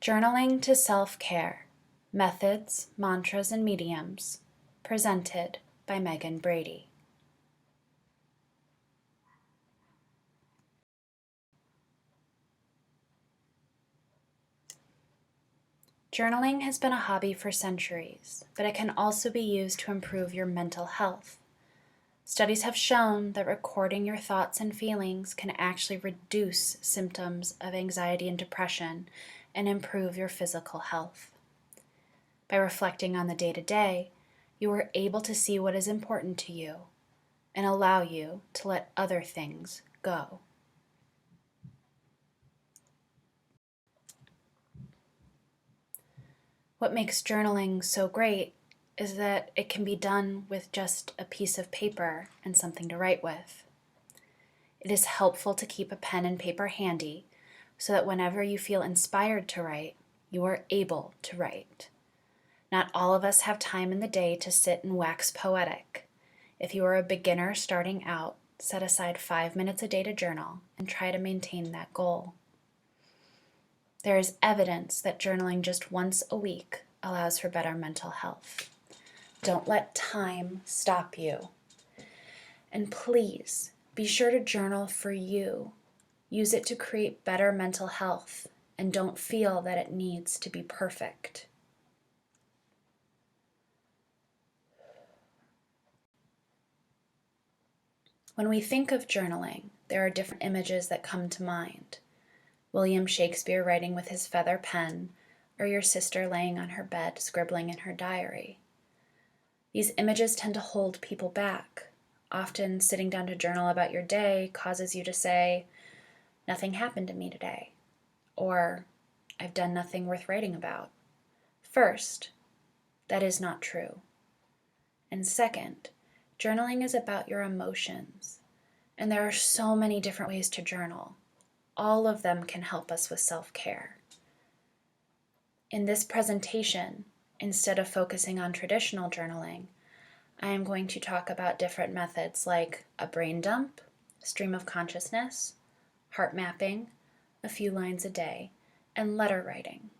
Journaling to Self-Care: Methods, Mantras, and Mediums, presented by Meghan Brady. Journaling has been a hobby for centuries, but it can also be used to improve your mental health. Studies have shown that recording your thoughts and feelings can actually reduce symptoms of anxiety and depression and improve your physical health. By reflecting on the day-to-day, you are able to see what is important to you and allow you to let other things go. What makes journaling so great is that it can be done with just a piece of paper and something to write with. It is helpful to keep a pen and paper handy so that whenever you feel inspired to write, you are able to write. Not all of us have time in the day to sit and wax poetic. If you are a beginner starting out, set aside 5 minutes a day to journal and try to maintain that goal. There is evidence that journaling just once a week allows for better mental health. Don't let time stop you. And please, be sure to journal for you. Use it to create better mental health, and don't feel that it needs to be perfect. When we think of journaling, there are different images that come to mind. William Shakespeare writing with his feather pen, or your sister laying on her bed scribbling in her diary. These images tend to hold people back. Often sitting down to journal about your day causes you to say, "Nothing happened to me today," or "I've done nothing worth writing about." First, that is not true. And second, journaling is about your emotions, and there are so many different ways to journal. All of them can help us with self-care. In this presentation, instead of focusing on traditional journaling, I am going to talk about different methods like a brain dump, stream of consciousness, heart mapping, a few lines a day, and letter writing.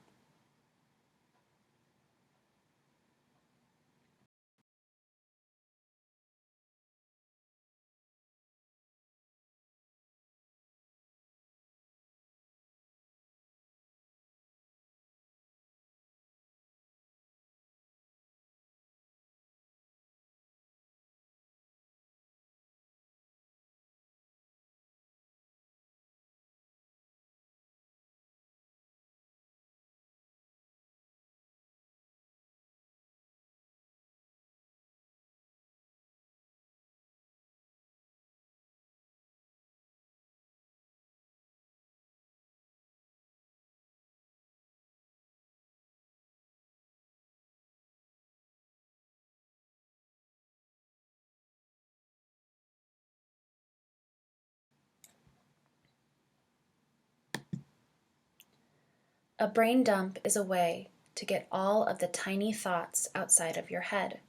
A brain dump is a way to get all of the tiny thoughts outside of your head.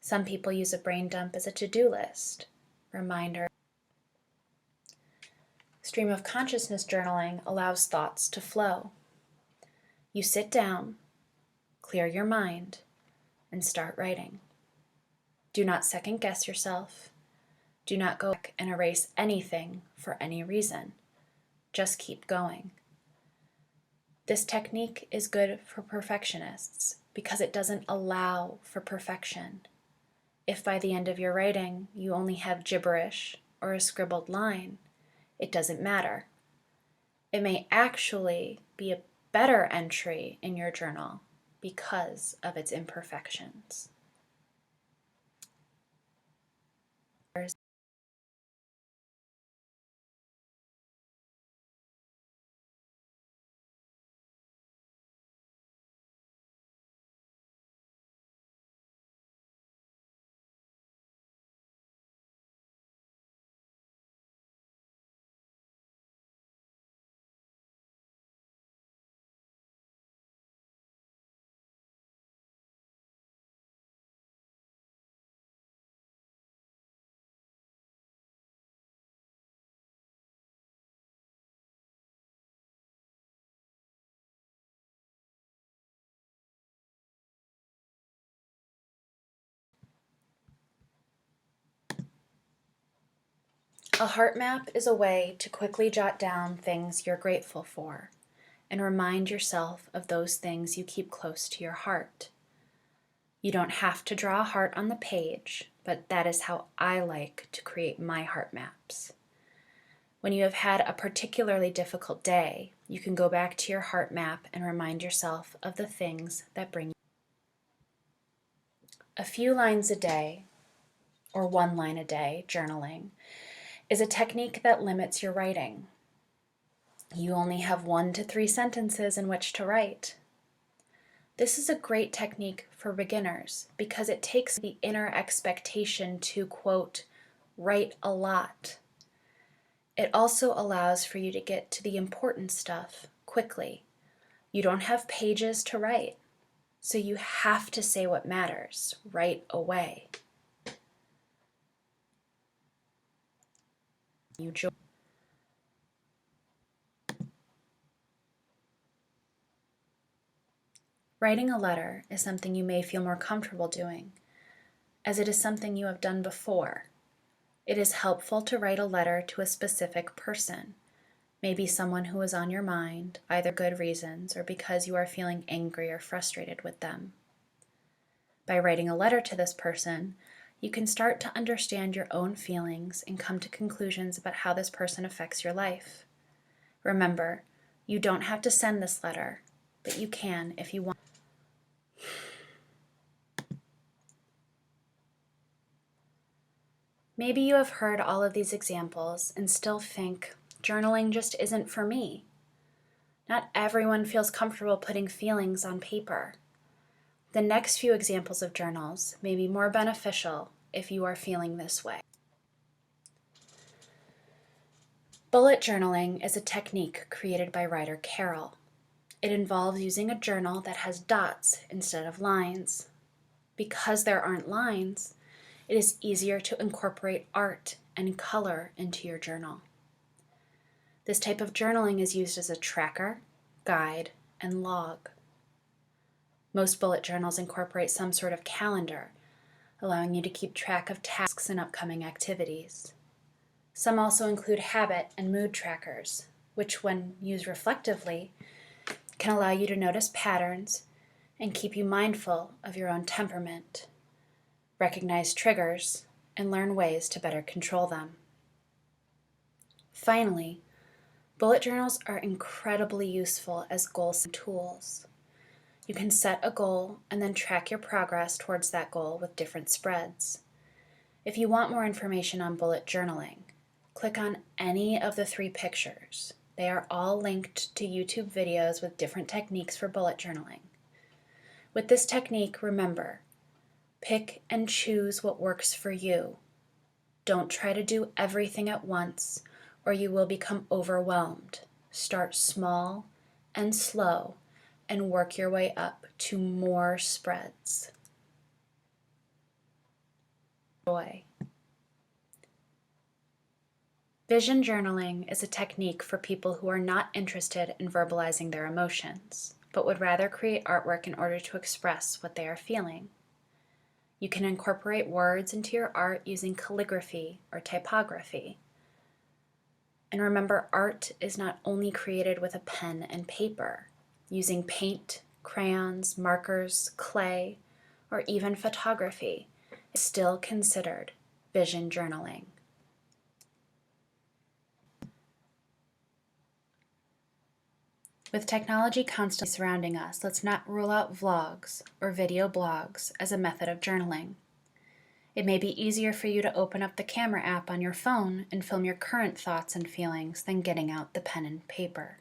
Some people use a brain dump as a to-do list, reminder. Stream of consciousness journaling allows thoughts to flow. You sit down, clear your mind, and start writing. Do not second guess yourself. Do not go back and erase anything for any reason. Just keep going. This technique is good for perfectionists because it doesn't allow for perfection. If by the end of your writing you only have gibberish or a scribbled line, it doesn't matter. It may actually be a better entry in your journal because of its imperfections. A heart map is a way to quickly jot down things you're grateful for and remind yourself of those things you keep close to your heart. You don't have to draw a heart on the page, but that is how I like to create my heart maps. When you have had a particularly difficult day, you can go back to your heart map and remind yourself of the things that bring you. A few lines a day, or 1 line a day, journaling, is a technique that limits your writing. You only have 1 to 3 sentences in which to write. This is a great technique for beginners because it takes the inner expectation to, quote, write a lot. It also allows for you to get to the important stuff quickly. You don't have pages to write, so you have to say what matters right away. Writing a letter is something you may feel more comfortable doing, as it is something you have done before. It is helpful to write a letter to a specific person, maybe someone who is on your mind, either good reasons or because you are feeling angry or frustrated with them. By writing a letter to this person, you can start to understand your own feelings and come to conclusions about how this person affects your life. Remember, you don't have to send this letter, but you can if you want. Maybe you have heard all of these examples and still think, journaling just isn't for me. Not everyone feels comfortable putting feelings on paper. The next few examples of journals may be more beneficial if you are feeling this way. Bullet journaling is a technique created by writer Carol. It involves using a journal that has dots instead of lines. Because there aren't lines, it is easier to incorporate art and color into your journal. This type of journaling is used as a tracker, guide, and log. Most bullet journals incorporate some sort of calendar, allowing you to keep track of tasks and upcoming activities. Some also include habit and mood trackers, which, when used reflectively, can allow you to notice patterns and keep you mindful of your own temperament, recognize triggers, and learn ways to better control them. Finally, bullet journals are incredibly useful as goal-setting tools. You can set a goal and then track your progress towards that goal with different spreads. If you want more information on bullet journaling, click on any of the 3 pictures. They are all linked to YouTube videos with different techniques for bullet journaling. With this technique, remember, pick and choose what works for you. Don't try to do everything at once, or you will become overwhelmed. Start small and slow and work your way up to more spreads. Joy. Vision journaling is a technique for people who are not interested in verbalizing their emotions, but would rather create artwork in order to express what they are feeling. You can incorporate words into your art using calligraphy or typography. And remember, art is not only created with a pen and paper. Using paint, crayons, markers, clay, or even photography is still considered vision journaling. With technology constantly surrounding us, let's not rule out vlogs or video blogs as a method of journaling. It may be easier for you to open up the camera app on your phone and film your current thoughts and feelings than getting out the pen and paper.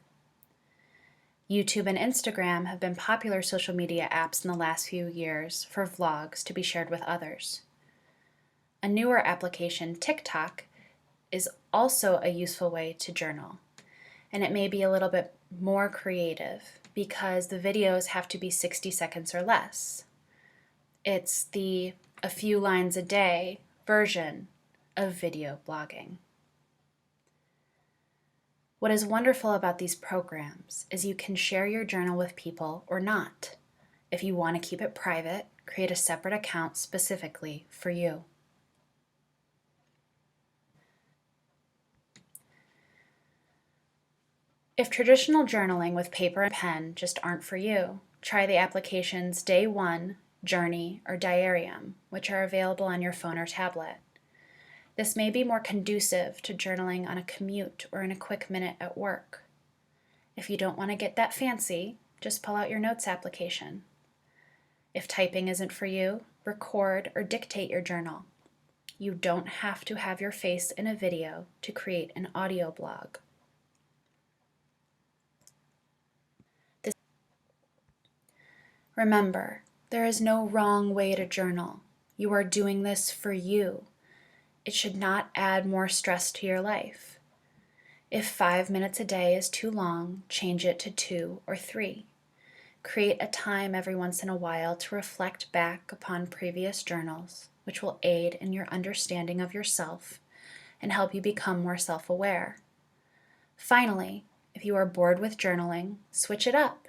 YouTube and Instagram have been popular social media apps in the last few years for vlogs to be shared with others. A newer application, TikTok, is also a useful way to journal, and it may be a little bit more creative because the videos have to be 60 seconds or less. It's the a few lines a day version of video blogging. What is wonderful about these programs is you can share your journal with people or not. If you want to keep it private, create a separate account specifically for you. If traditional journaling with paper and pen just aren't for you, try the applications Day One, Journey, or Diarium, which are available on your phone or tablet. This may be more conducive to journaling on a commute or in a quick minute at work. If you don't want to get that fancy, just pull out your notes application. If typing isn't for you, record or dictate your journal. You don't have to have your face in a video to create an audio blog. Remember, there is no wrong way to journal. You are doing this for you. It should not add more stress to your life. If 5 minutes a day is too long, change it to 2 or 3. Create a time every once in a while to reflect back upon previous journals, which will aid in your understanding of yourself and help you become more self-aware. Finally, if you are bored with journaling, switch it up.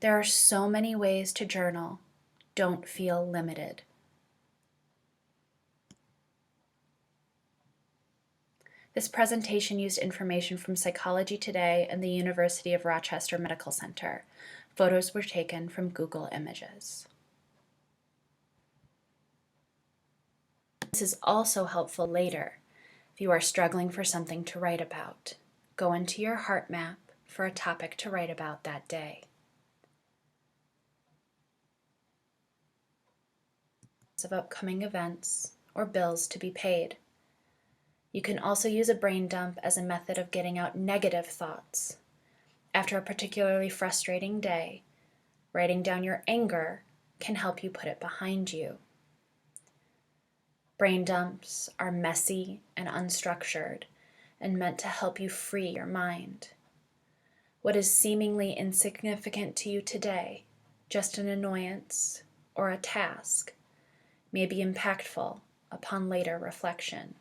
There are so many ways to journal. Don't feel limited. This presentation used information from Psychology Today and the University of Rochester Medical Center. Photos were taken from Google Images. This is also helpful later if you are struggling for something to write about. Go into your heart map for a topic to write about that day. Of upcoming events or bills to be paid. You can also use a brain dump as a method of getting out negative thoughts. After a particularly frustrating day, writing down your anger can help you put it behind you. Brain dumps are messy and unstructured and meant to help you free your mind. What is seemingly insignificant to you today, just an annoyance or a task, may be impactful upon later reflection.